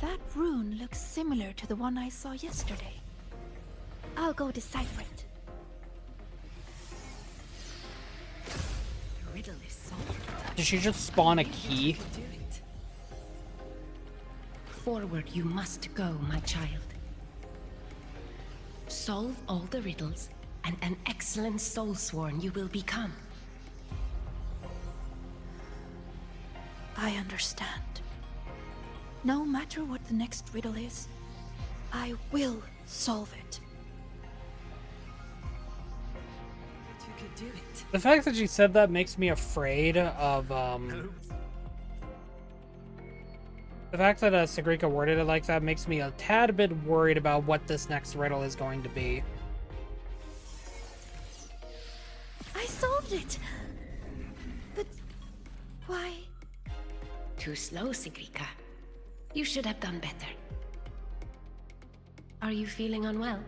That rune looks similar to the one I saw yesterday. I'll go decipher it. The riddle is solved. Did she just spawn a key? Forward you must go, my child. Solve all the riddles, and an excellent soulsworn you will become. I understand. No matter what the next riddle is, I will solve it. You could do it. The fact that she said that makes me afraid of, the fact that Sigrika worded it like that makes me a tad bit worried about what this next riddle is going to be. I solved it! But why? Too slow, Sigrika. You should have done better. Are you feeling unwell?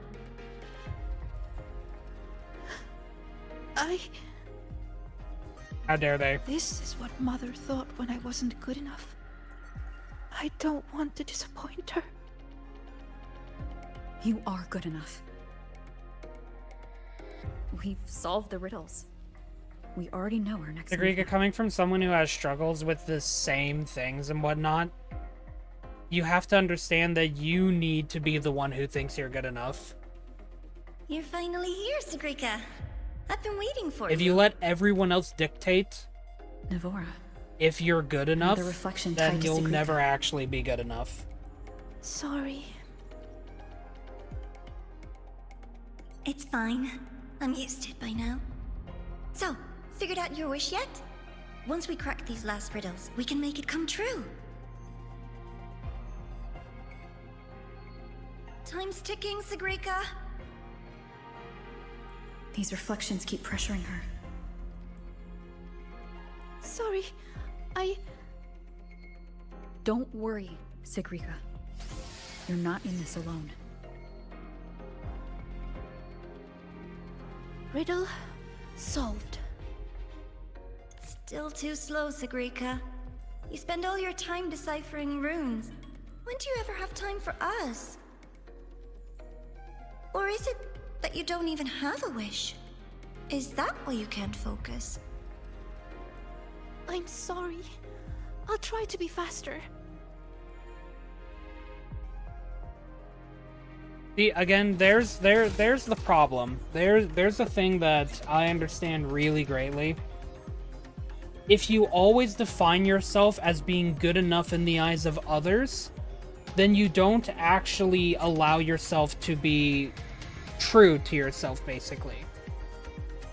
How dare they? This is what Mother thought when I wasn't good enough. I don't want to disappoint her. You are good enough. We've solved the riddles. We already know our next Sigrika, move. coming from someone who has struggles with the same things and whatnot, you have to understand that you need to be the one who thinks you're good enough. You're finally here, Sigrika. I've been waiting for If you let everyone else dictate Navora. if you're good enough, Another reflection then tied to you'll Sigrika. never actually be good enough. Sorry. It's fine. I'm used to it by now. So, figured out your wish yet? Once we crack these last riddles, we can make it come true. Time's ticking, Sigrika. These reflections keep pressuring her. Sorry. Don't worry, Sigrika. You're not in this alone. Riddle solved. Still too slow, Sigrika. You spend all your time deciphering runes. When do you ever have time for us? Or is it that you don't even have a wish? Is that why you can't focus? I'm sorry. I'll try to be faster. See, again, there's the problem. There's a thing that I understand really greatly. If you always define yourself as being good enough in the eyes of others, then you don't actually allow yourself to be true to yourself, basically.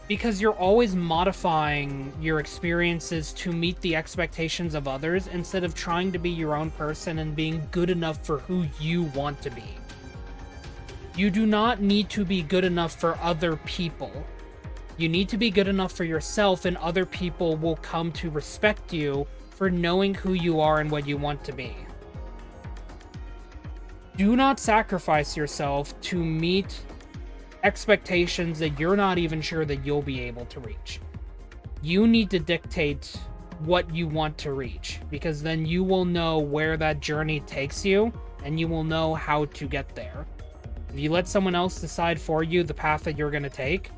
Because you're always modifying your experiences to meet the expectations of others instead of trying to be your own person and being good enough for who you want to be. You do not need to be good enough for other people. You need to be good enough for yourself, and other people will come to respect you for knowing who you are and what you want to be. Do not sacrifice yourself to meet expectations that you're not even sure that you'll be able to reach. You need to dictate what you want to reach, because then you will know where that journey takes you, and you will know how to get there. If you let someone else decide for you the path that you're going to take,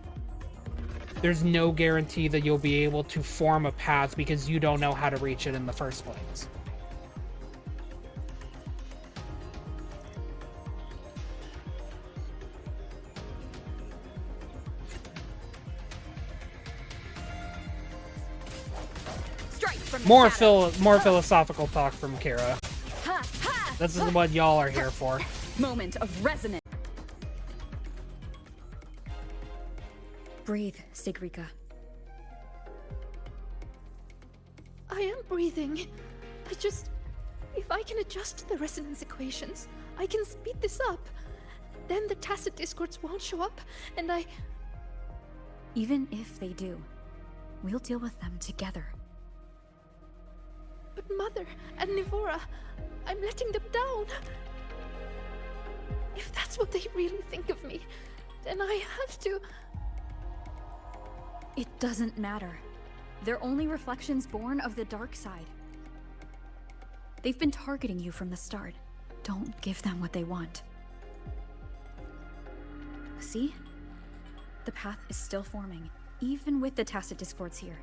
there's no guarantee that you'll be able to form a path because you don't know how to reach it in the first place. More philosophical talk from Kira. This is what y'all are here for. Moment of resonance. Breathe, Sigrika. I am breathing. If I can adjust the resonance equations, I can speed this up. Then the tacit discords won't show up, and Even if they do, we'll deal with them together. But Mother and Nivora, I'm letting them down. If that's what they really think of me, then I have to... It doesn't matter. They're only reflections born of the dark side. They've been targeting you from the start. Don't give them what they want. See? The path is still forming, even with the tacit discords here.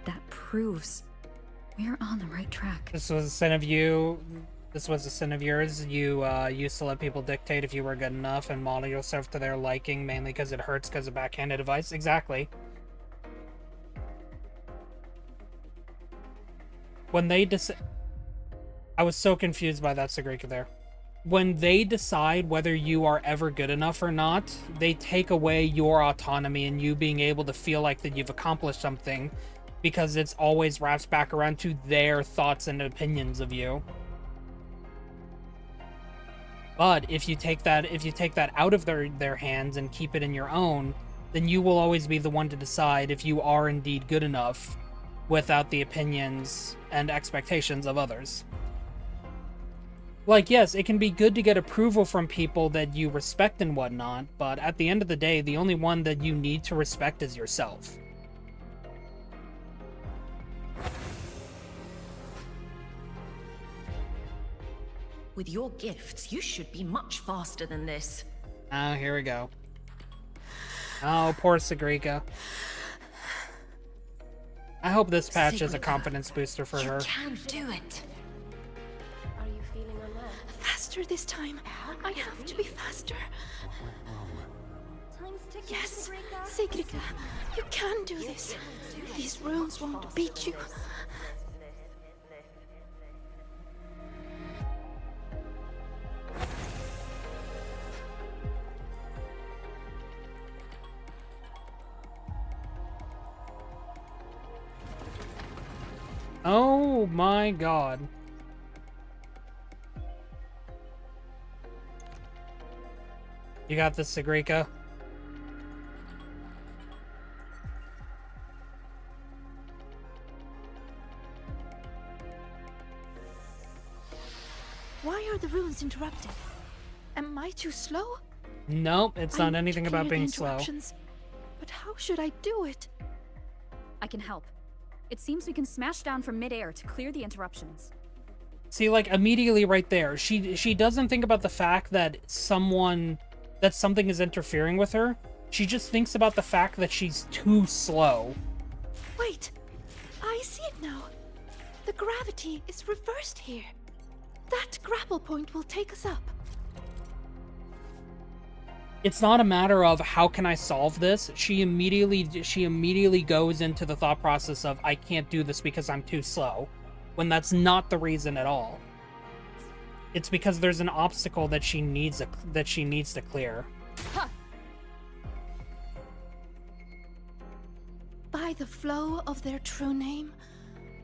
That proves we're on the right track. This was a sin of yours. You used to let people dictate if you were good enough and model yourself to their liking, mainly because it hurts because of backhanded advice. Exactly. When they I was so confused by that, Sigrika, there. When they decide whether you are ever good enough or not, they take away your autonomy and you being able to feel like that you've accomplished something, because it's always wraps back around to their thoughts and opinions of you. But if you take that out of their hands and keep it in your own, then you will always be the one to decide if you are indeed good enough without the opinions and expectations of others. Like, yes, it can be good to get approval from people that you respect and whatnot, but at the end of the day, the only one that you need to respect is yourself. With your gifts, you should be much faster than this. Oh, here we go. Oh, poor Sigrika. I hope this patch is a Sigrika, confidence booster for her. You can do it. Are you feeling unwell? Faster this time. I have to be faster. Time's ticking, Yes, Sigrika. Sigrika, you can do this. These runes won't beat you. Oh my god. You got this, Sigrika. Why are the runes interrupted? Am I too slow? Nope, it's not I anything need to about clear the being slow. interruptions. But how should I do it? I can help. It seems we can smash down from midair to clear the interruptions. See, like, immediately right there, she doesn't think about the fact that something is interfering with her. She just thinks about the fact that she's too slow. Wait, I see it now. The gravity is reversed here. That grapple point will take us up. It's not a matter of how can I solve this. She immediately goes into the thought process of I can't do this because I'm too slow, when that's not the reason at all. It's because there's an obstacle that she needs to clear. Huh. By the flow of their true name,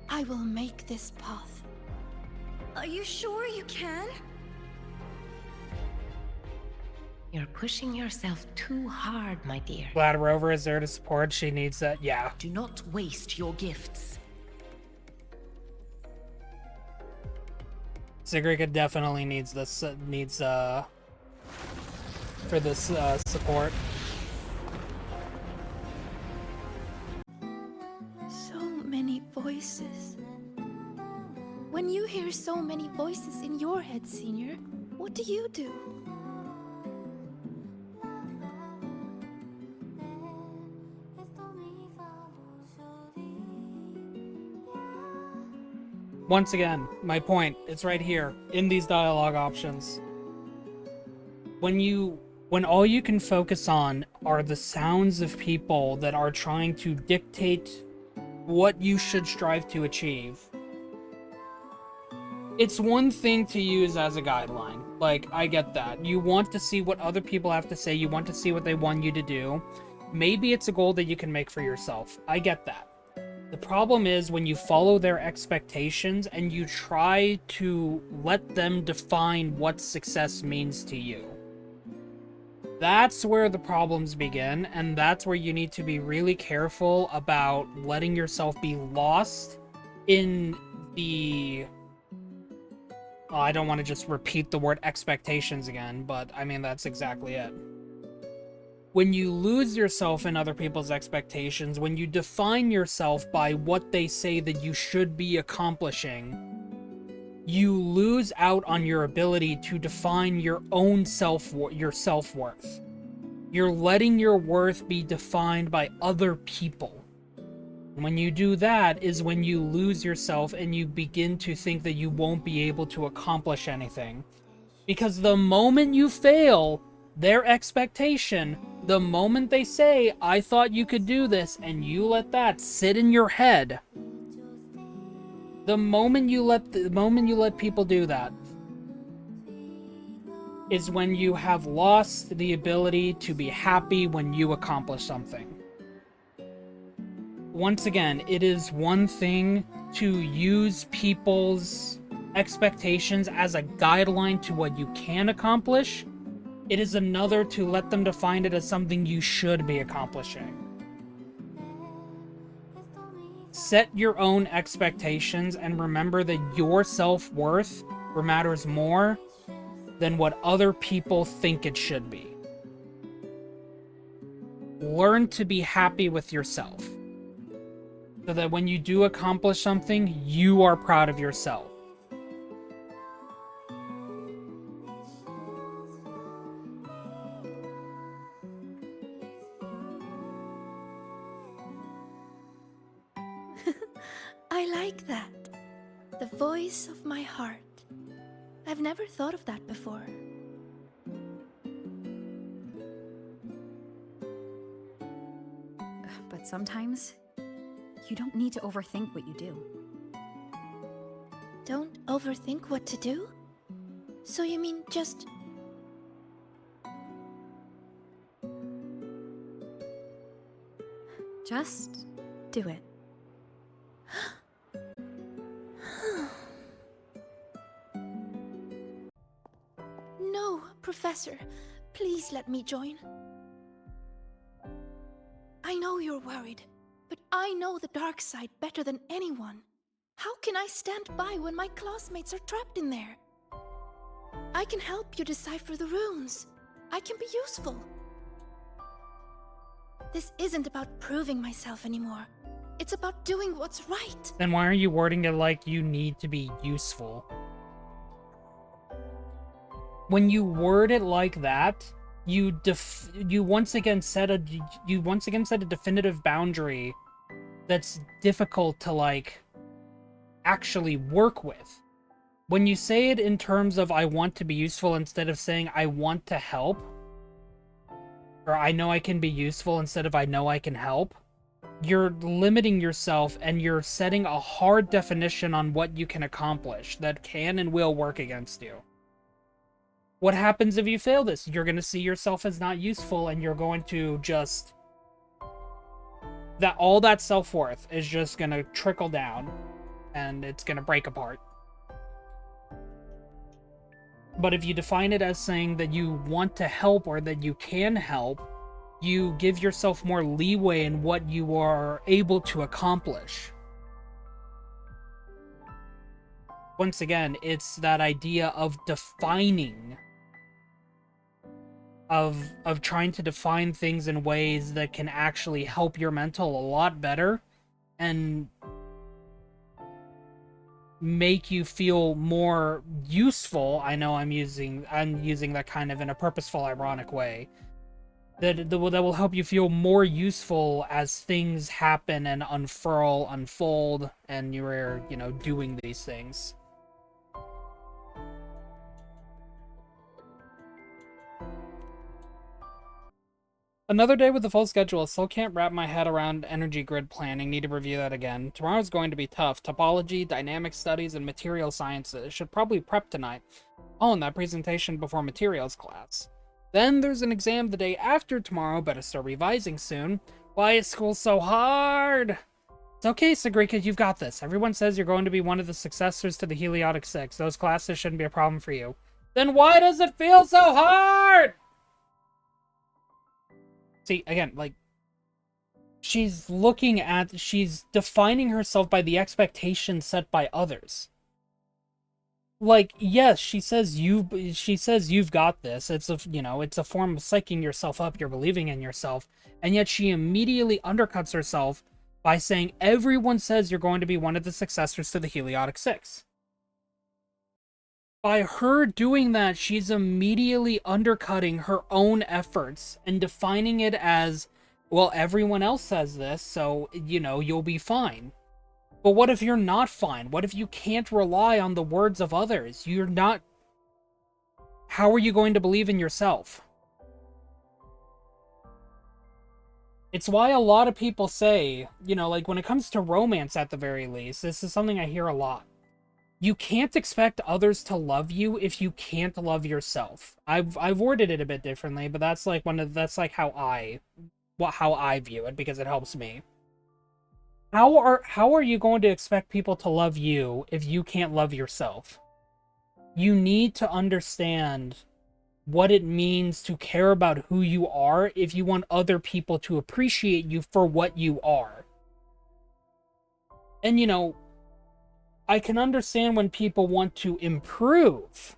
I will make this path. Are you sure you can? You're pushing yourself too hard, my dear. Glad Rover is there to support. She needs that. Yeah. Do not waste your gifts. Sigrika definitely needs this. For this support. So many voices. When you hear so many voices in your head, Senior, what do you do? Once again, my point, it's right here, in these dialogue options. When all you can focus on are the sounds of people that are trying to dictate what you should strive to achieve, it's one thing to use as a guideline. Like, I get that. You want to see what other people have to say, you want to see what they want you to do. Maybe it's a goal that you can make for yourself. I get that. The problem is when you follow their expectations and you try to let them define what success means to you. That's where the problems begin, and that's where you need to be really careful about letting yourself be lost in the... Well, I don't want to just repeat the word expectations again, but I mean, that's exactly it. When you lose yourself in other people's expectations, when you define yourself by what they say that you should be accomplishing, you lose out on your ability to define your own self-worth. You're letting your worth be defined by other people. When you do that is when you lose yourself and you begin to think that you won't be able to accomplish anything. Because the moment you fail their expectation, the moment they say, I thought you could do this, and you let that sit in your head, the moment you let people do that is when you have lost the ability to be happy when you accomplish something. Once again, it is one thing to use people's expectations as a guideline to what you can accomplish. It is another to let them define it as something you should be accomplishing. Set your own expectations and remember that your self-worth matters more than what other people think it should be. Learn to be happy with yourself, so that when you do accomplish something, you are proud of yourself. I like that. The voice of my heart. I've never thought of that before. But sometimes, you don't need to overthink what you do. Don't overthink what to do? So you mean just... Just do it. No, Professor. Please let me join. I know you're worried, but I know the dark side better than anyone. How can I stand by when my classmates are trapped in there? I can help you decipher the runes. I can be useful. This isn't about proving myself anymore. It's about doing what's right. Then why are you wording it like you need to be useful? When you word it like that, you once again set a definitive boundary that's difficult to like actually work with. When you say it in terms of I want to be useful instead of saying I want to help, or I know I can be useful instead of I know I can help, you're limiting yourself and you're setting a hard definition on what you can accomplish that can and will work against you. What happens if you fail this? You're going to see yourself as not useful and you're going to just... all that self-worth is just going to trickle down and it's going to break apart. But if you define it as saying that you want to help or that you can help, you give yourself more leeway in what you are able to accomplish. Once again, it's that idea of defining, of trying to define things in ways that can actually help your mental a lot better and make you feel more useful. I know I'm using that kind of in a purposeful, ironic way. That will help you feel more useful as things happen and unfold, and you're, doing these things. Another day with the full schedule. Still can't wrap my head around energy grid planning. Need to review that again. Tomorrow's going to be tough. Topology, dynamic studies, and material sciences. Should probably prep tonight. Oh, and that presentation before materials class. Then there's an exam the day after tomorrow. Better start revising soon. Why is school so hard? It's okay, Sigrika, you've got this. Everyone says you're going to be one of the successors to the Heliotic Six. Those classes shouldn't be a problem for you. Then why does it feel so hard? See, again, she's defining herself by the expectations set by others. Yes, she says you've got this. It's a form of psyching yourself up. You're believing in yourself. And yet she immediately undercuts herself by saying everyone says you're going to be one of the successors to the Heliotic Six. By her doing that, she's immediately undercutting her own efforts and defining it as, well, everyone else says this, so, you know, you'll be fine. But what if you're not fine? What if you can't rely on the words of others? You're not... How are you going to believe in yourself? It's why a lot of people say, you know, like when it comes to romance at the very least, this is something I hear a lot. You can't expect others to love you if you can't love yourself. I've worded it a bit differently, but that's like that's like how I view it because it helps me. How are you going to expect people to love you if you can't love yourself? You need to understand what it means to care about who you are if you want other people to appreciate you for what you are. And you know, I can understand when people want to improve.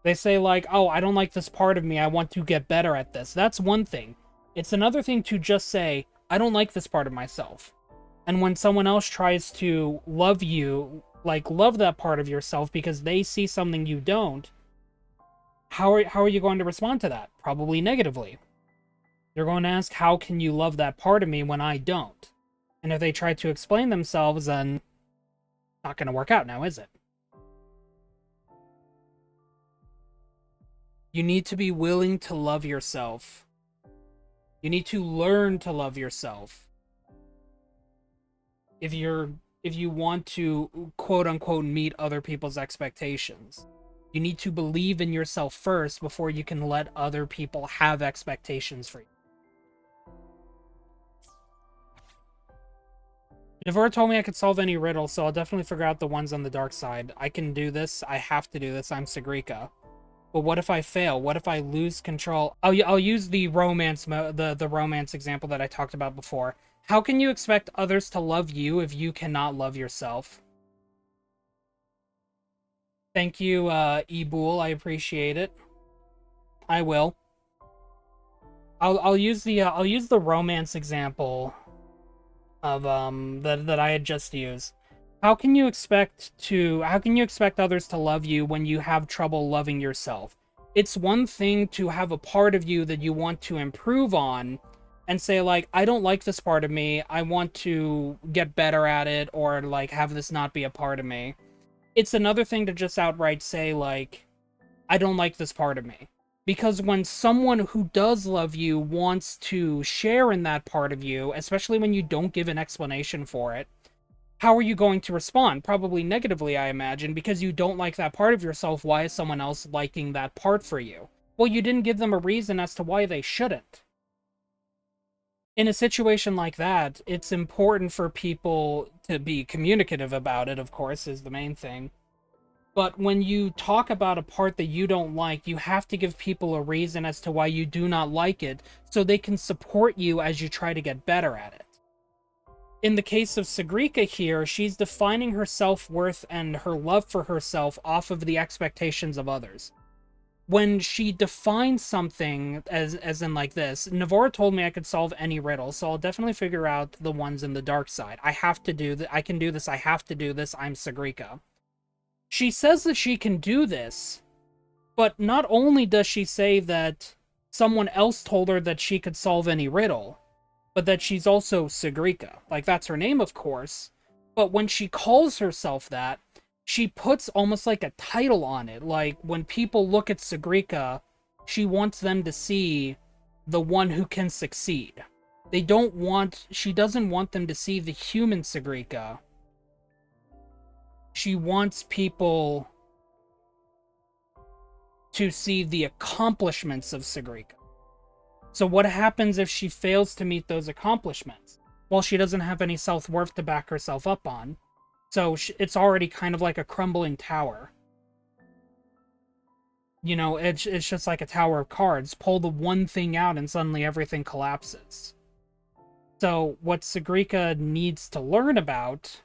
They say like, oh, I don't like this part of me, I want to get better at this. That's one thing. It's another thing to just say, I don't like this part of myself. And when someone else tries to love you, like love that part of yourself because they see something you don't, how are you going to respond to that? Probably negatively. You're going to ask, how can you love that part of me when I don't? And if they try to explain themselves, then not going to work out now, is it? You need to be willing to love yourself. You need to learn to love yourself. If you want to quote unquote meet other people's expectations, you need to believe in yourself first before you can let other people have expectations for you. Devora told me I could solve any riddle, so I'll definitely figure out the ones on the dark side. I can do this. I have to do this. I'm Sigrika. But what if I fail? What if I lose control? I'll use the romance the romance example that I talked about before. How can you expect others to love you if you cannot love yourself? Thank you, Ebool. I appreciate it. I will. I'll use the romance example of that I had just used. How can you expect others to love you when you have trouble loving yourself? It's one thing to have a part of you that you want to improve on and say like, I don't like this part of me, I want to get better at it, or like have this not be a part of me. It's another thing to just outright say like, I don't like this part of me. Because when someone who does love you wants to share in that part of you, especially when you don't give an explanation for it, how are you going to respond? Probably negatively, I imagine, because you don't like that part of yourself. Why is someone else liking that part for you? Well, you didn't give them a reason as to why they shouldn't. In a situation like that, it's important for people to be communicative about it, of course, is the main thing. But when you talk about a part that you don't like, you have to give people a reason as to why you do not like it, so they can support you as you try to get better at it. In the case of Sigrika here, she's defining her self-worth and her love for herself off of the expectations of others. When she defines something as in like this, Navora told me I could solve any riddle, so I'll definitely figure out the ones in the dark side. I have to do I can do this, I have to do this, I'm Sigrika. She says that she can do this, but not only does she say that someone else told her that she could solve any riddle, but that she's also Sigrika. Like, that's her name, of course. But when she calls herself that, she puts almost like a title on it. Like, when people look at Sigrika, she wants them to see the one who can succeed. She doesn't want them to see the human Sigrika. She wants people to see the accomplishments of Sigrika. So what happens if she fails to meet those accomplishments? Well, she doesn't have any self-worth to back herself up on. So it's already kind of like a crumbling tower. You know, it's just like a tower of cards. Pull the one thing out and suddenly everything collapses. So what Sigrika needs to learn about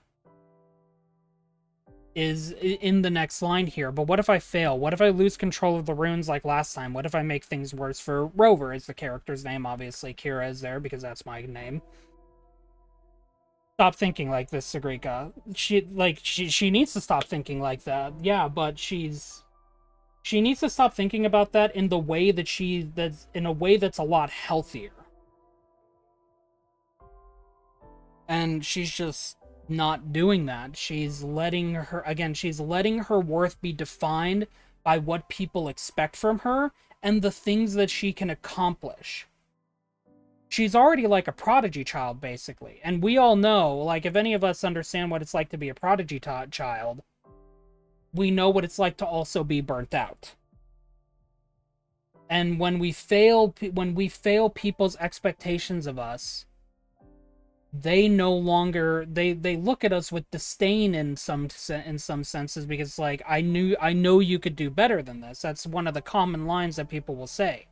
is in the next line here. But what if I fail? What if I lose control of the runes like last time? What if I make things worse? For Rover is the character's name, obviously. Kira is there because that's my name. Stop thinking like this, Sigrika. She needs to stop thinking like that. Yeah, but she's She needs to stop thinking about that in the way that's in a way that's a lot healthier. And she's just not doing that. She's letting her worth be defined by what people expect from her and the things that she can accomplish. She's already like a prodigy child, basically. And we all know, like, if any of us understand what it's like to be a prodigy child, we know what it's like to also be burnt out. And when we fail people's expectations of us, they no longer they look at us with disdain in some senses, because like, I know you could do better than this. That's one of the common lines that people will say.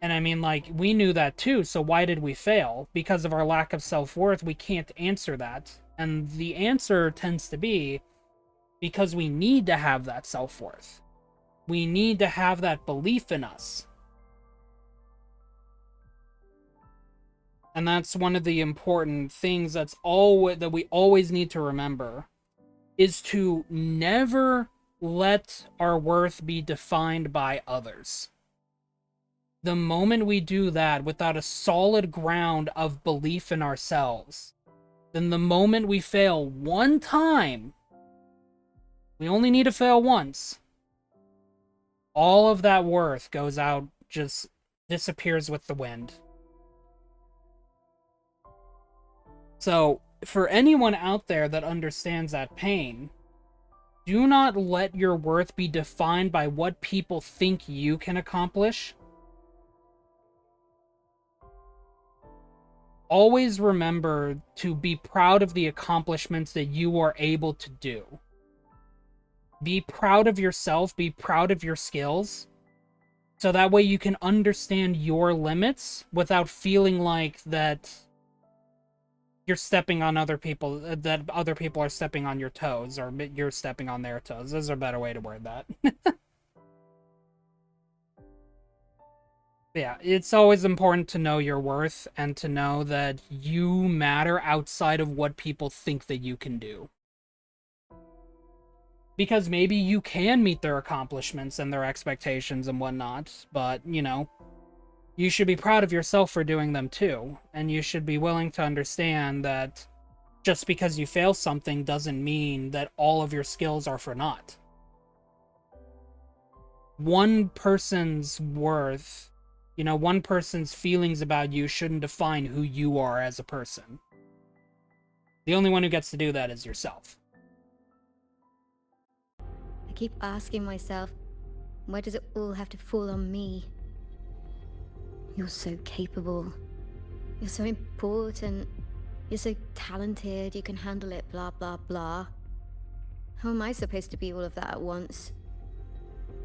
And I mean, like, we knew that too, so why did we fail? Because of our lack of self-worth. We can't answer that. And the answer tends to be because we need to have that self-worth. We need to have that belief in us. And that's one of the important things that we always need to remember, is to never let our worth be defined by others. The moment we do that without a solid ground of belief in ourselves, then the moment we fail one time, we only need to fail once, all of that worth goes out, just disappears with the wind. So, for anyone out there that understands that pain, do not let your worth be defined by what people think you can accomplish. Always remember to be proud of the accomplishments that you are able to do. Be proud of yourself, be proud of your skills, so that way you can understand your limits without feeling like that you're stepping on other people, that other people are stepping on your toes, or you're stepping on their toes. There's a better way to word that. Yeah, it's always important to know your worth and to know that you matter outside of what people think that you can do. Because maybe you can meet their accomplishments and their expectations and whatnot, but, you know, you should be proud of yourself for doing them too. And you should be willing to understand that just because you fail something doesn't mean that all of your skills are for naught. One person's worth, you know, one person's feelings about you shouldn't define who you are as a person. The only one who gets to do that is yourself. I keep asking myself, why does it all have to fall on me? You're so capable. You're so important. You're so talented. You can handle it, blah, blah, blah. How am I supposed to be all of that at once?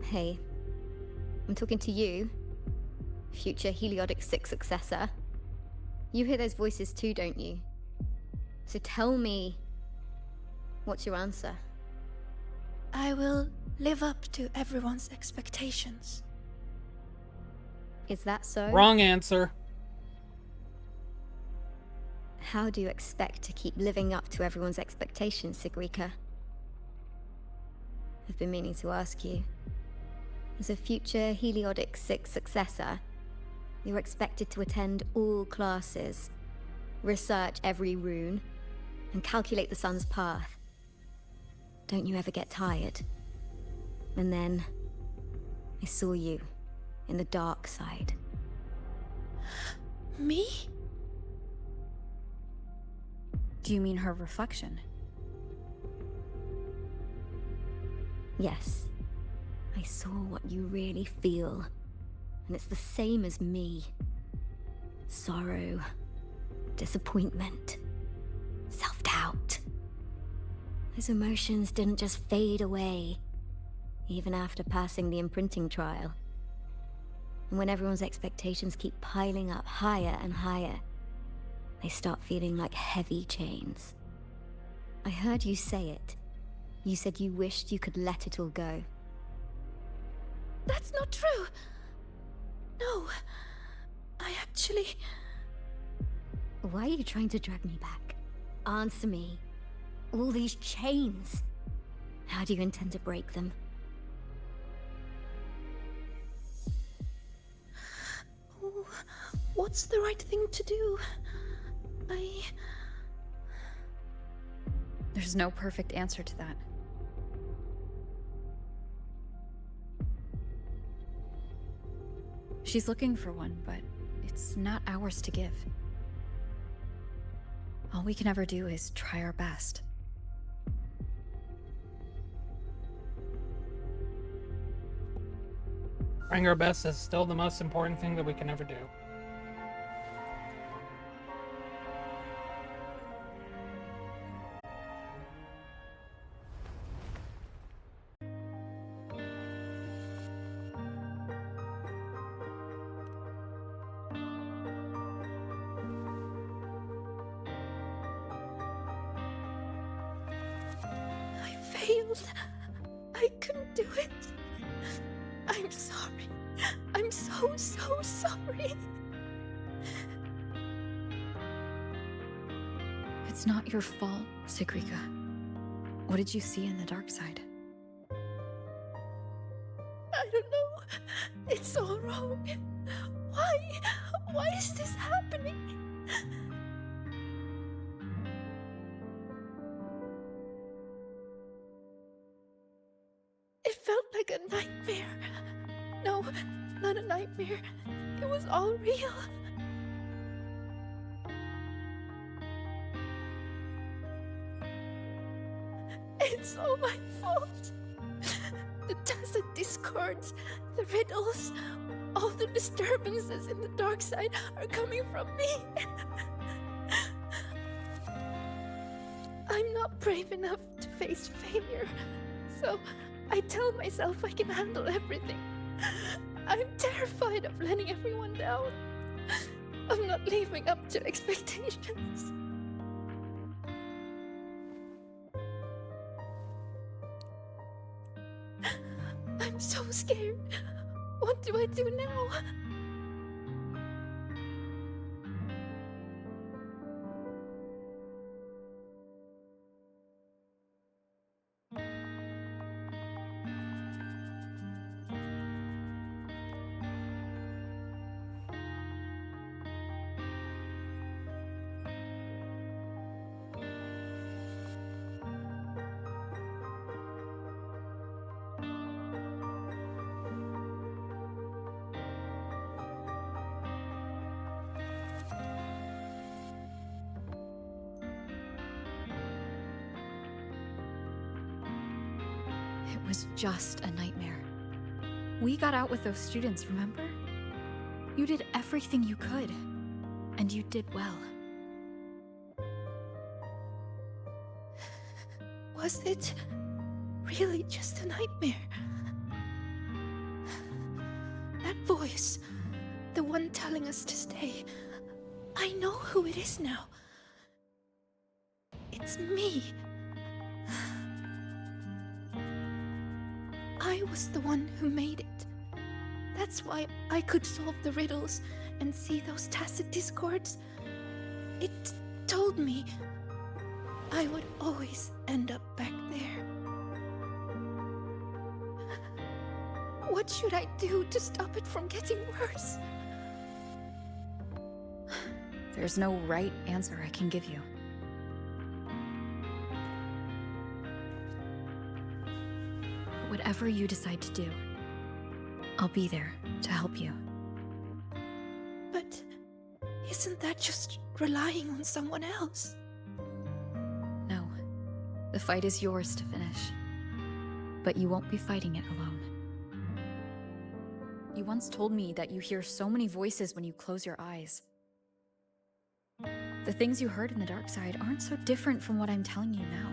Hey, I'm talking to you, future Heliotic 6 successor. You hear those voices too, don't you? So tell me, what's your answer? I will live up to everyone's expectations. Is that so? Wrong answer. How do you expect to keep living up to everyone's expectations, Sigrika? I've been meaning to ask you. As a future Heliotic 6 successor, you're expected to attend all classes, research every rune, and calculate the sun's path. Don't you ever get tired? And then, I saw you in the dark side. Me? Do you mean her reflection? Yes. I saw what you really feel, and it's the same as me. Sorrow, disappointment, self-doubt. Those emotions didn't just fade away, even after passing the imprinting trial. And when everyone's expectations keep piling up higher and higher, they start feeling like heavy chains. I heard you say it. You said you wished you could let it all go. That's not true. No. I actually... Why are you trying to drag me back? Answer me. All these chains. How do you intend to break them? What's the right thing to do? There's no perfect answer to that. She's looking for one, but it's not ours to give. All we can ever do is try our best. Trying our best is still the most important thing that we can ever do. I failed. I couldn't do it. I'm sorry. I'm so sorry. It's not your fault, Sigrika. What did you see in the dark side? I don't know. It's all wrong. Why is this happening? It felt like a nightmare. No, not a nightmare. It was all real. It's all my fault. The tacit discords, the riddles, all the disturbances in the dark side are coming from me. I'm not brave enough to face failure, so I tell myself I can handle everything. I'm terrified of letting everyone down, of not living up to expectations. I'm so scared. What do I do now? It was just a nightmare. We got out with those students, remember? You did everything you could, and you did well. Was it really just a nightmare? That voice, the one telling us to stay, I know who it is now. It's me. I was the one who made it. That's why I could solve the riddles and see those tacit discords. It told me I would always end up back there. What should I do to stop it from getting worse? There's no right answer I can give you. Whatever you decide to do, I'll be there to help you. But isn't that just relying on someone else? No, the fight is yours to finish. But you won't be fighting it alone. You once told me that you hear so many voices when you close your eyes. The things you heard in the dark side aren't so different from what I'm telling you now.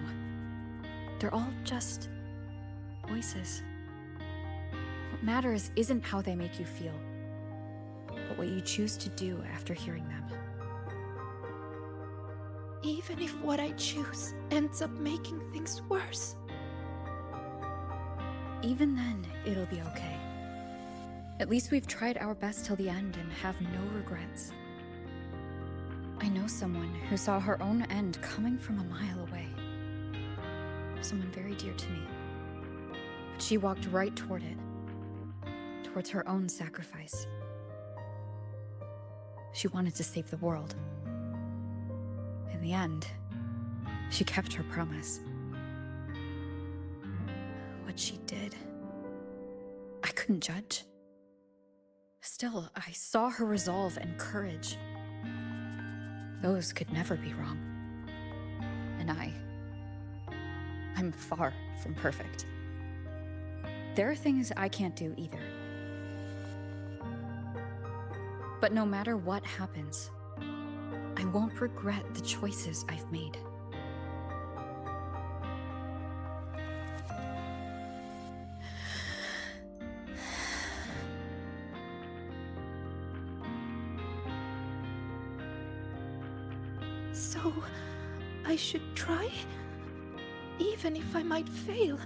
They're all just voices. What matters isn't how they make you feel, but what you choose to do after hearing them. Even if what I choose ends up making things worse. Even then, it'll be okay. At least we've tried our best till the end and have no regrets. I know someone who saw her own end coming from a mile away. Someone very dear to me. But she walked right toward it. Towards her own sacrifice. She wanted to save the world. In the end, she kept her promise. What she did, I couldn't judge. Still, I saw her resolve and courage. Those could never be wrong. And I'm far from perfect. There are things I can't do either. But no matter what happens, I won't regret the choices I've made. So, I should try? Even if I might fail.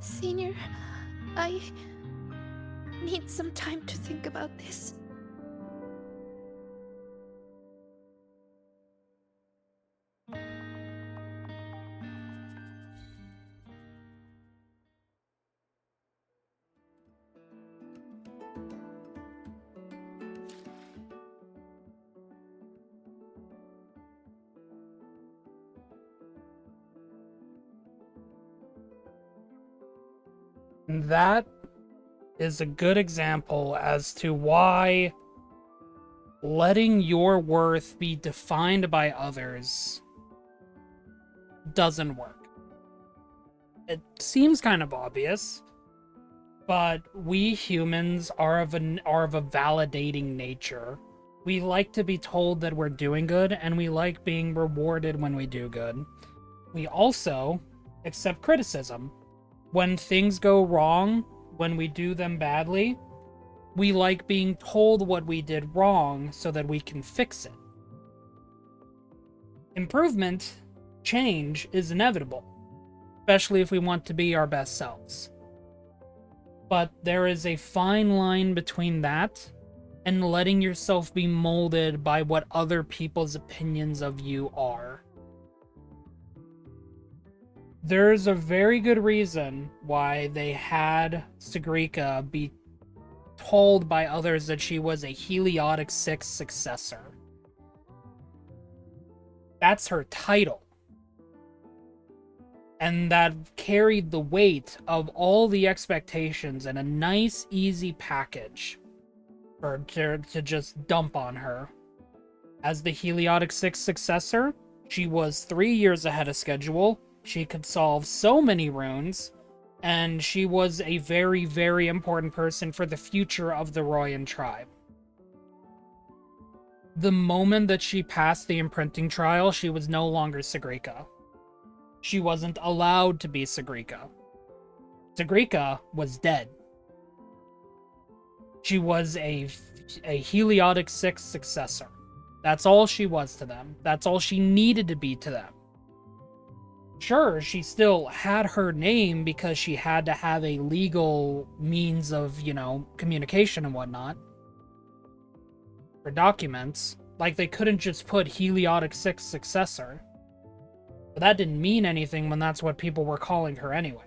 Senior, I need some time to think about this. That is a good example as to why letting your worth be defined by others doesn't work. It seems kind of obvious, but we humans are of a validating nature. We like to be told that we're doing good, and we like being rewarded when we do good. We also accept criticism. When things go wrong, when we do them badly, we like being told what we did wrong so that we can fix it. Improvement, change, is inevitable, especially if we want to be our best selves. But there is a fine line between that and letting yourself be molded by what other people's opinions of you are. There's a very good reason why they had Sigrika be told by others that she was a Heliotic 6 successor. That's her title. And that carried the weight of all the expectations in a nice, easy package to just dump on her. As the Heliotic 6 successor, she was 3 years ahead of schedule. She could solve so many runes, and she was a very, very important person for the future of the Royan tribe. The moment that she passed the imprinting trial, she was no longer Sigrika. She wasn't allowed to be Sigrika. Sigrika was dead. She was a Heliotic 6 successor. That's all she was to them. That's all she needed to be to them. Sure, she still had her name because she had to have a legal means of, communication and whatnot. For documents. Like, they couldn't just put Heliotic 6 successor. But that didn't mean anything when that's what people were calling her anyway.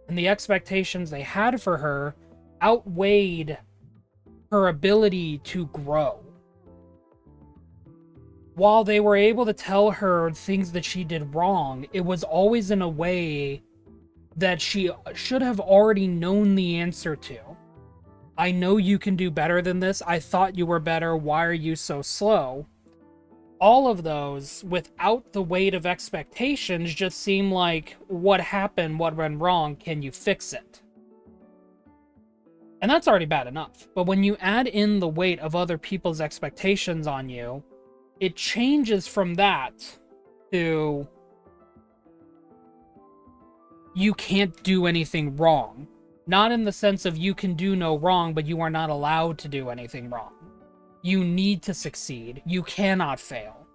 And the expectations they had for her outweighed her ability to grow. While they were able to tell her things that she did wrong, it was always in a way that she should have already known the answer to. I know you can do better than this. I thought you were better. Why are you so slow? All of those, without the weight of expectations, just seem like, what happened? What went wrong? Can you fix it? And that's already bad enough. But when you add in the weight of other people's expectations on you, it changes from that to you can't do anything wrong. Not in the sense of you can do no wrong, but you are not allowed to do anything wrong. You need to succeed. You cannot fail.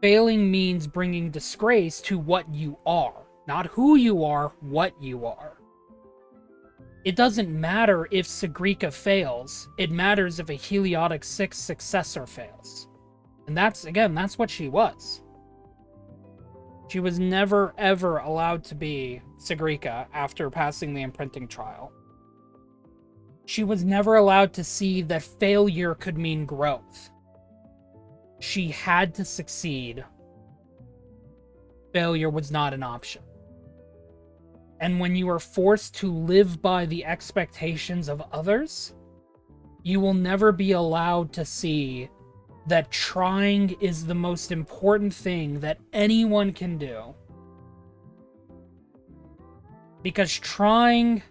Failing means bringing disgrace to what you are. Not who you are, what you are. It doesn't matter if Sigrika fails. It matters if a Heliotic 6 successor fails. And that's what she was. She was never, ever allowed to be Sigrika after passing the imprinting trial. She was never allowed to see that failure could mean growth. She had to succeed. Failure was not an option. And when you are forced to live by the expectations of others, you will never be allowed to see that trying is the most important thing that anyone can do. Because trying,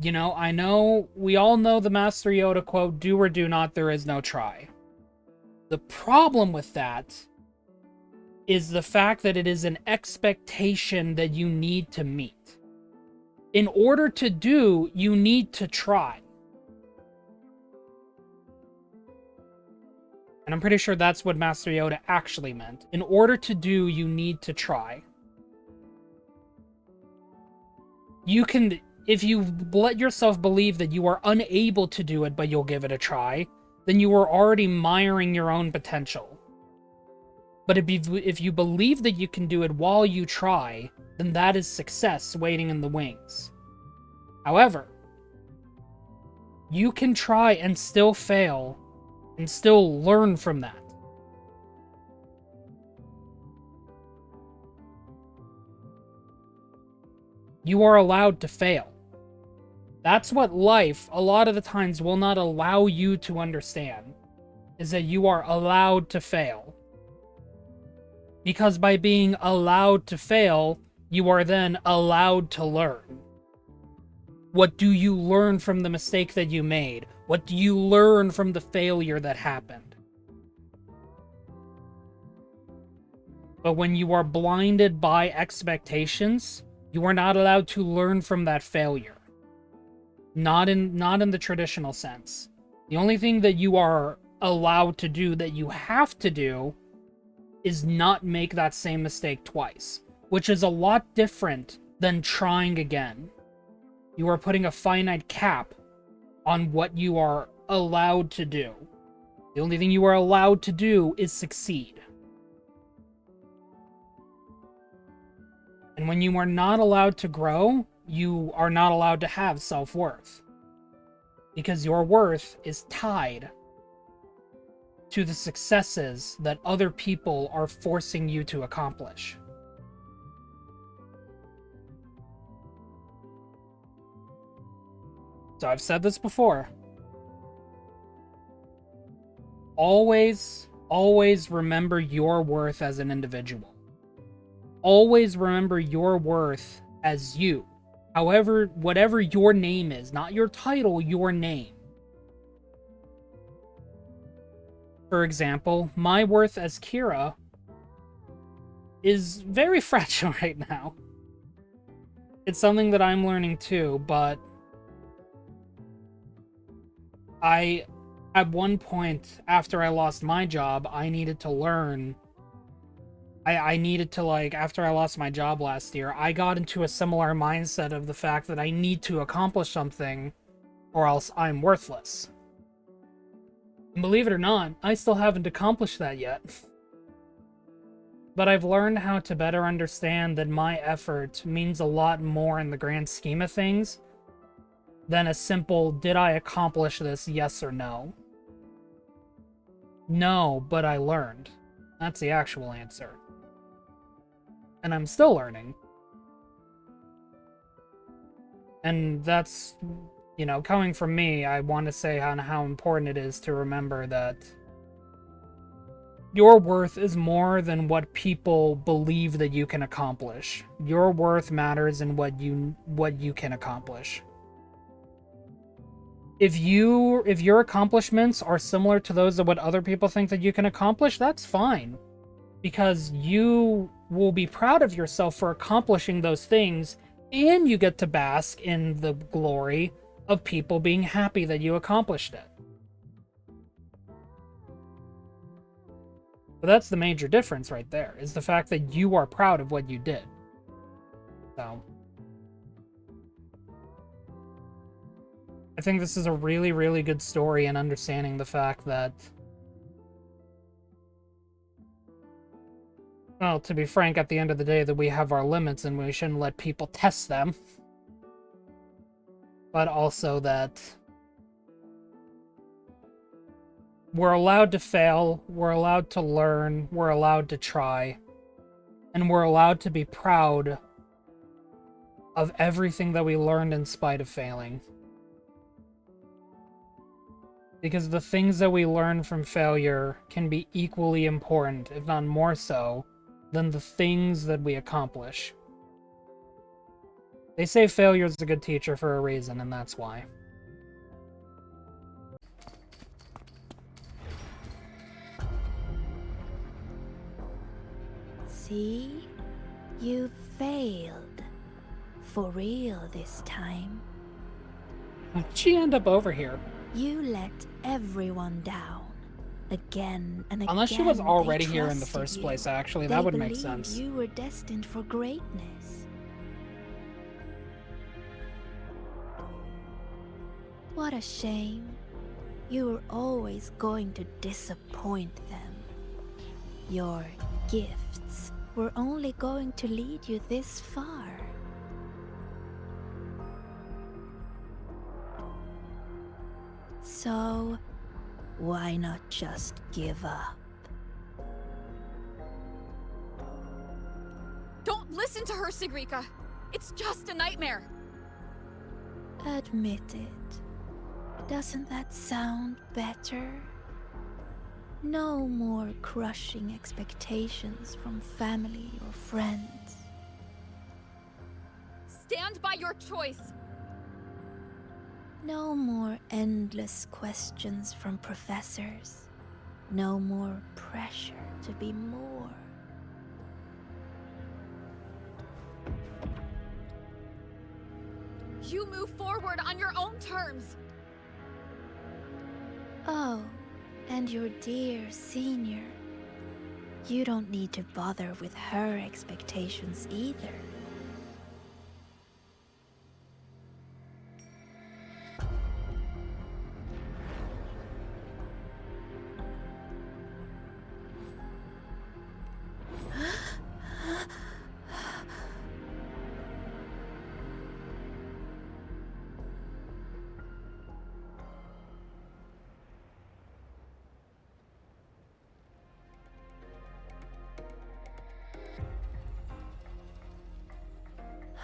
you know, I know, we all know the Master Yoda quote, do or do not, there is no try. The problem with that is the fact that it is an expectation that you need to meet. In order to do, you need to try. And I'm pretty sure that's what Master Yoda actually meant. In order to do, you need to try. You can, if you let yourself believe that you are unable to do it, but you'll give it a try, then you are already miring your own potential. But if you believe that you can do it while you try, then that is success waiting in the wings. However, you can try and still fail, and still learn from that. You are allowed to fail. That's what life, a lot of the times, will not allow you to understand, is that you are allowed to fail. Because by being allowed to fail, you are then allowed to learn. What do you learn from the mistake that you made? What do you learn from the failure that happened? But when you are blinded by expectations, you are not allowed to learn from that failure. Not in the traditional sense. The only thing that you are allowed to do, that you have to do, is not make that same mistake twice, which is a lot different than trying again. You are putting a finite cap on what you are allowed to do. The only thing you are allowed to do is succeed. And when you are not allowed to grow, you are not allowed to have self-worth. Because your worth is tied to the successes that other people are forcing you to accomplish. So I've said this before. Always, always remember your worth as an individual. Always remember your worth as you. However, whatever your name is, not your title, your name. For example, my worth as Kira is very fragile right now. It's something that I'm learning too, but at one point, after I lost my job, I needed to learn. I needed to, like, after I lost my job last year, I got into a similar mindset of the fact that I need to accomplish something or else I'm worthless. And believe it or not, I still haven't accomplished that yet. But I've learned how to better understand that my effort means a lot more in the grand scheme of things than a simple, did I accomplish this, yes or no? No, but I learned. That's the actual answer. And I'm still learning. And that's, you know, coming from me, I want to say how important it is to remember that your worth is more than what people believe that you can accomplish. Your worth matters in what you can accomplish. If your accomplishments are similar to those of what other people think that you can accomplish, that's fine. Because you will be proud of yourself for accomplishing those things, and you get to bask in the glory of people being happy that you accomplished it. But that's the major difference right there, is the fact that you are proud of what you did. So I think this is a really, really good story in understanding the fact that Well, to be frank, at the end of the day, that we have our limits and we shouldn't let people test them. But also that we're allowed to fail, we're allowed to learn, we're allowed to try, and we're allowed to be proud of everything that we learned in spite of failing. Because the things that we learn from failure can be equally important, if not more so, than the things that we accomplish. They say failure is a good teacher for a reason, and that's why. See? You failed. For real this time. How'd she end up over here? You let everyone down. Again and again. Unless she was already They here in the trusted first you. place, actually, They that would make believed sense. You were destined for greatness. What a shame. You were always going to disappoint them. Your gifts were only going to lead you this far. So, why not just give up? Don't listen to her, Sigrika! It's just a nightmare! Admit it. Doesn't that sound better? No more crushing expectations from family or friends. Stand by your choice! No more endless questions from professors. No more pressure to be more. You move forward on your own terms! Oh, and your dear senior. You don't need to bother with her expectations either.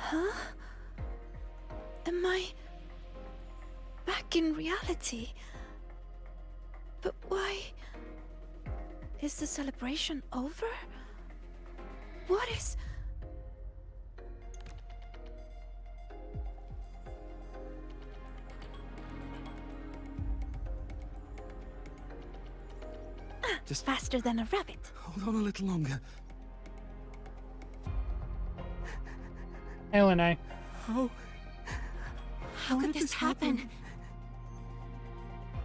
Huh? Am I back in reality? But why? Is the celebration over? What is... Just faster than a rabbit. hold on a little longer. Hey, Lene. How could this happen?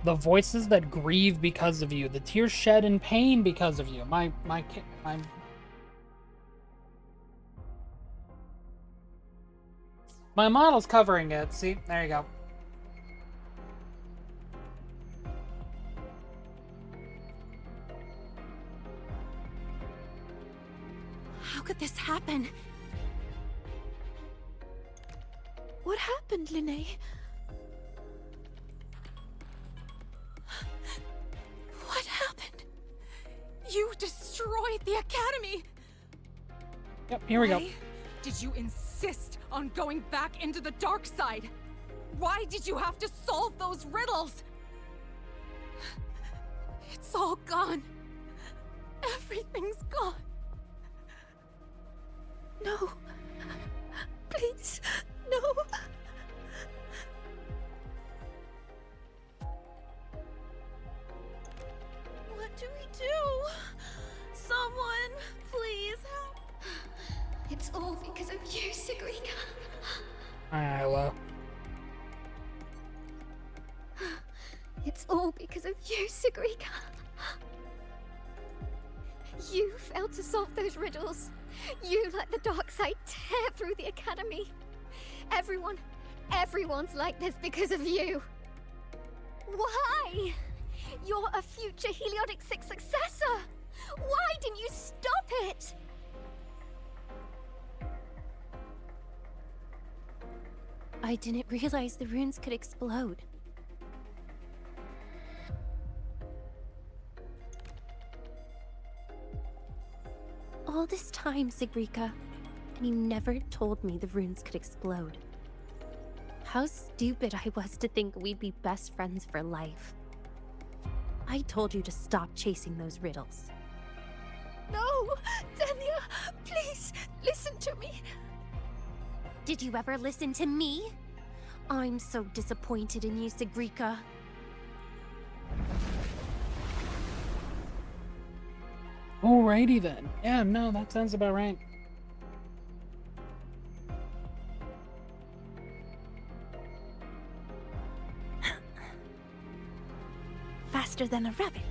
The voices that grieve because of you, the tears shed in pain because of you. My model's covering it. See, there you go. How could this happen? What happened, Linnea? What happened? You destroyed the Academy! Yep, here we go. Why did you insist on going back into the dark side? Why did you have to solve those riddles? It's all gone. Everything's gone. No. Please, no. What do we do? Someone, please help. It's all because of you, Sigrika. Hi, Isla. It's all because of you, Sigrika. You failed to solve those riddles. You let the dark side tear through the Academy. Everyone's like this because of you. Why? You're a future Heliotic 6 successor. Why didn't you stop it? I didn't realize the runes could explode. All this time, Sigrika, and you never told me the runes could explode. How stupid I was to think we'd be best friends for life. I told you to stop chasing those riddles. No! Tanya! Please, listen to me! Did you ever listen to me? I'm so disappointed in you, Sigrika. Alrighty then. Yeah, no, that sounds about right. Faster than a rabbit.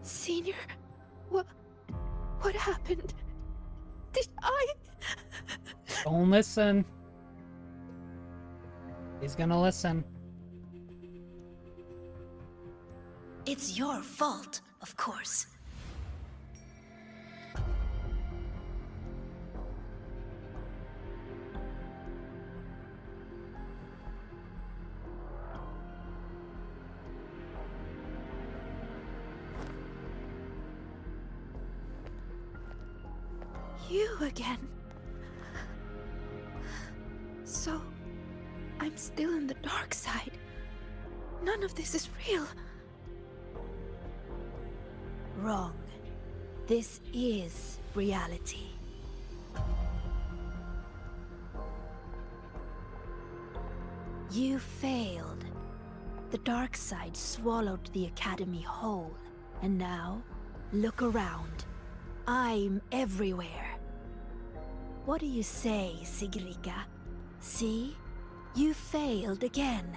Senior, what happened? Did I? Don't listen. He's gonna listen. It's your fault, of course. You again. So, I'm still in the dark side. None of this is real. Wrong. This is reality. You failed. The dark side swallowed the Academy whole. And now, look around. I'm everywhere. What do you say, Sigrika? See? You failed again.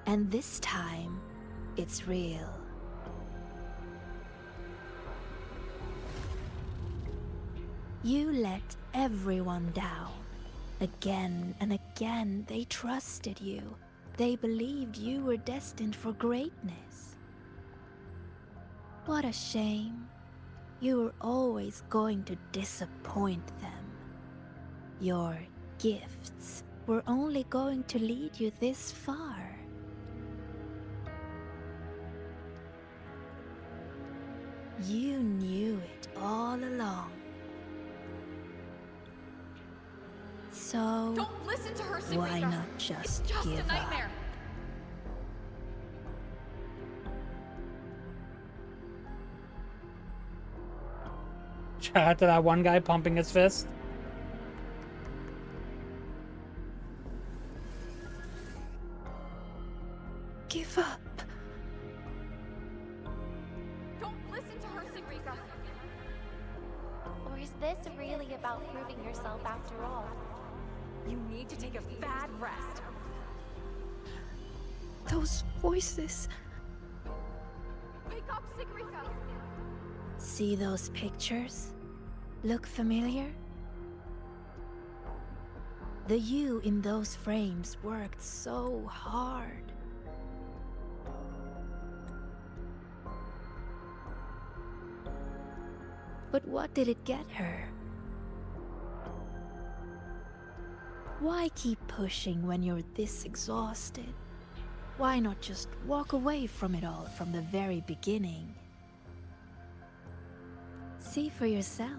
And this time, it's real. You let everyone down. Again and again, they trusted you. They believed you were destined for greatness. What a shame. You were always going to disappoint them. Your gifts were only going to lead you this far. You knew it all along. So, Don't listen to her, Sigrika. why not just It's just give a nightmare. up? Shout out to that one guy pumping his fist. Give up. Don't listen to her, Sigrika. Or is this really about proving yourself after all? You need to take a bad rest. Those voices. Wake up, Sigrika. See those pictures? Look familiar? The you in those frames worked so hard. But what did it get her? Why keep pushing when you're this exhausted? Why not just walk away from it all from the very beginning? See for yourself.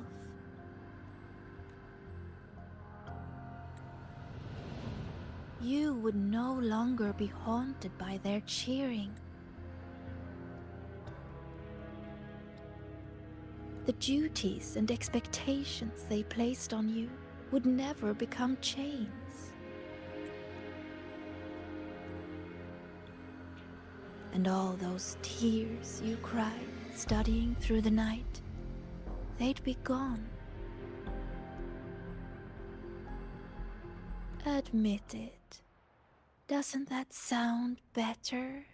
You would no longer be haunted by their cheering. The duties and expectations they placed on you would never become chains. And all those tears you cried studying through the night, they'd be gone. Admit it. Doesn't that sound better?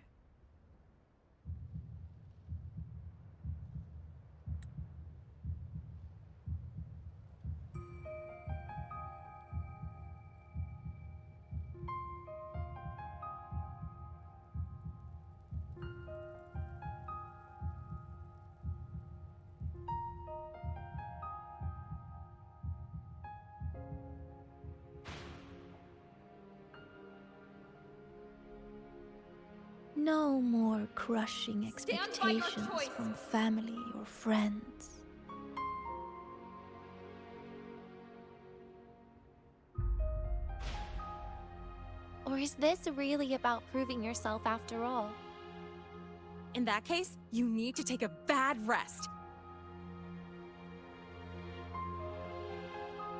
crushing Stand by your expectations choice. from family or friends. Or is this really about proving yourself after all? In that case, you need to take a bad rest.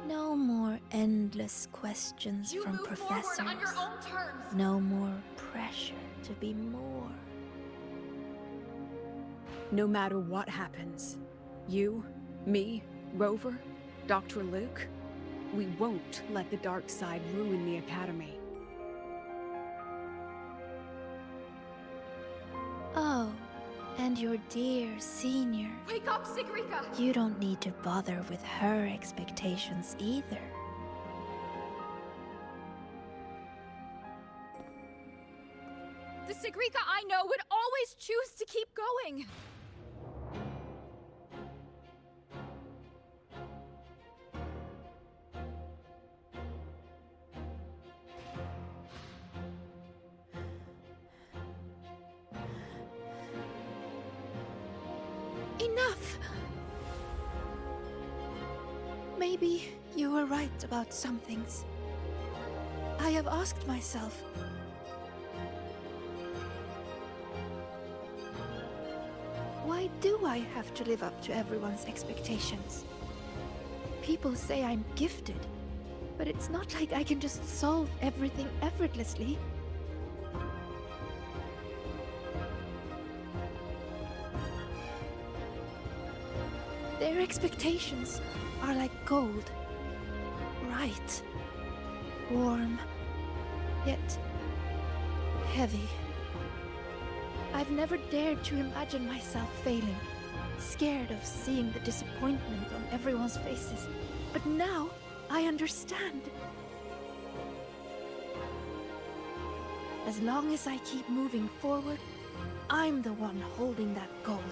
No more endless questions You from move professors. forward on your own terms. No more pressure to be more. No matter what happens, you, me, Rover, Dr. Luke, we won't let the dark side ruin the Academy. Oh, and your dear senior. Wake up, Sigrika! You don't need to bother with her expectations either. The Sigrika I know would always choose to keep going. Enough! Maybe you were right about some things. I have asked myself, why do I have to live up to everyone's expectations? People say I'm gifted, but it's not like I can just solve everything effortlessly. Their expectations are like gold. Bright, warm, yet heavy. I've never dared to imagine myself failing, scared of seeing the disappointment on everyone's faces. But now, I understand. As long as I keep moving forward, I'm the one holding that gold.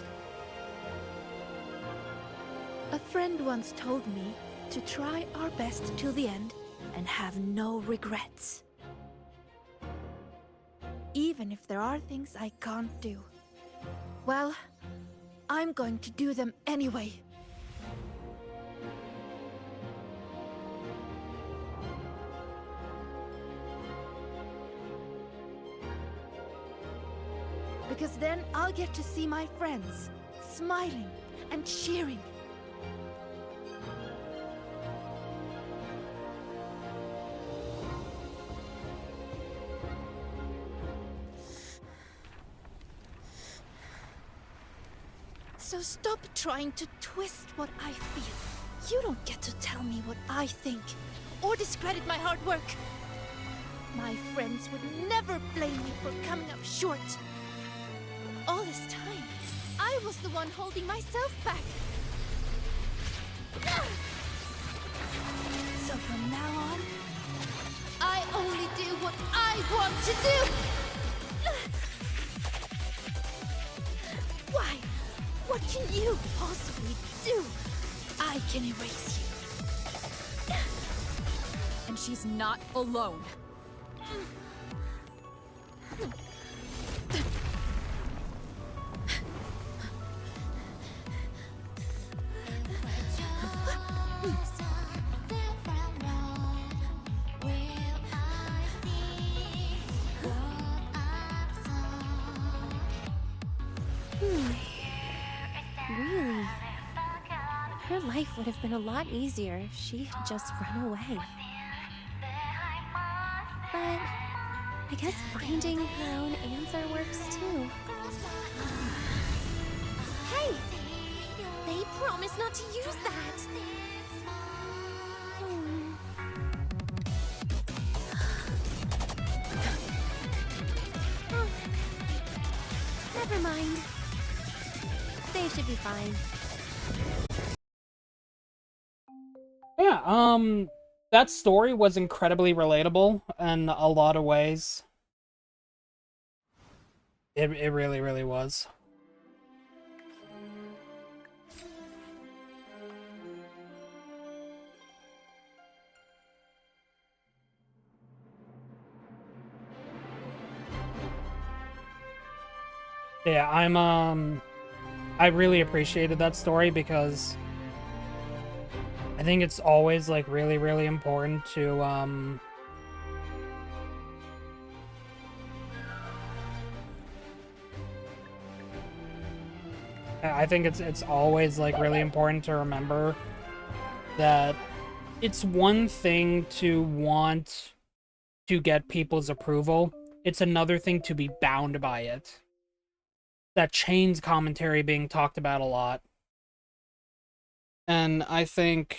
A friend once told me to try our best till the end and have no regrets. Even if there are things I can't do. Well, I'm going to do them anyway. Because then I'll get to see my friends, smiling and cheering. So stop trying to twist what I feel. You don't get to tell me what I think, or discredit my hard work. My friends would never blame me for coming up short. All this time, I was the one holding myself back. So from now on, I only do what I want to do! Why? What can you possibly do? I can erase you. And she's not alone. Really? Her life would have been a lot easier if she had just run away. But I guess finding her own answer works too. Hey! They promised not to use that! Oh. Never mind. They should be fine. Yeah, that story was incredibly relatable in a lot of ways. It really, really was. Yeah, I really appreciated that story because I think it's always like really, really important to I think it's always like really important to remember that it's one thing to want to get people's approval. It's another thing to be bound by it. That chains commentary being talked about a lot. And I think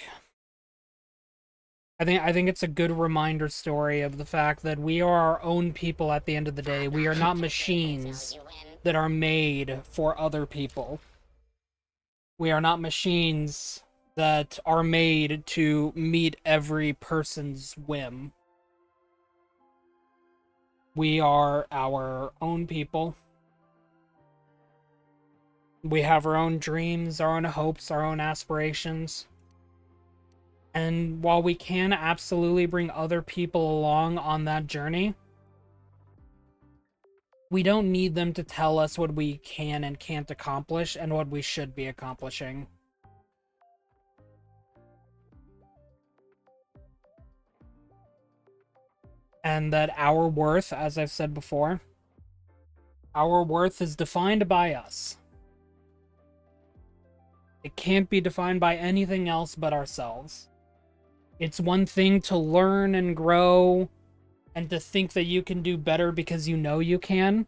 it's a good reminder story of the fact that we are our own people at the end of the day. We are not machines that are made for other people. We are not machines that are made to meet every person's whim. We are our own people. We have our own dreams, our own hopes, our own aspirations. And while we can absolutely bring other people along on that journey, we don't need them to tell us what we can and can't accomplish and what we should be accomplishing. And that our worth, as I've said before, our worth is defined by us. It can't be defined by anything else but ourselves. It's one thing to learn and grow and to think that you can do better because you know you can.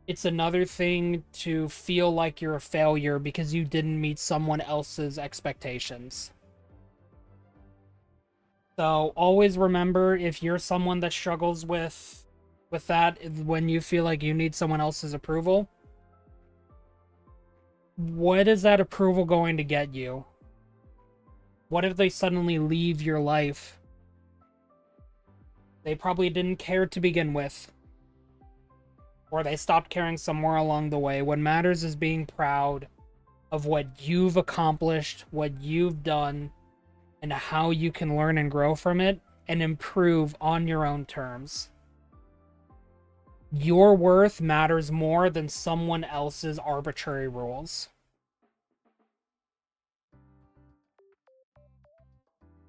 It's another thing to feel like you're a failure because you didn't meet someone else's expectations. So always remember, if you're someone that struggles with that when you feel like you need someone else's approval, what is that approval going to get you? What if they suddenly leave your life? They probably didn't care to begin with. Or they stopped caring somewhere along the way. What matters is being proud of what you've accomplished, what you've done, and how you can learn and grow from it and improve on your own terms. Your worth matters more than someone else's arbitrary rules.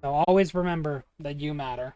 So always remember that you matter.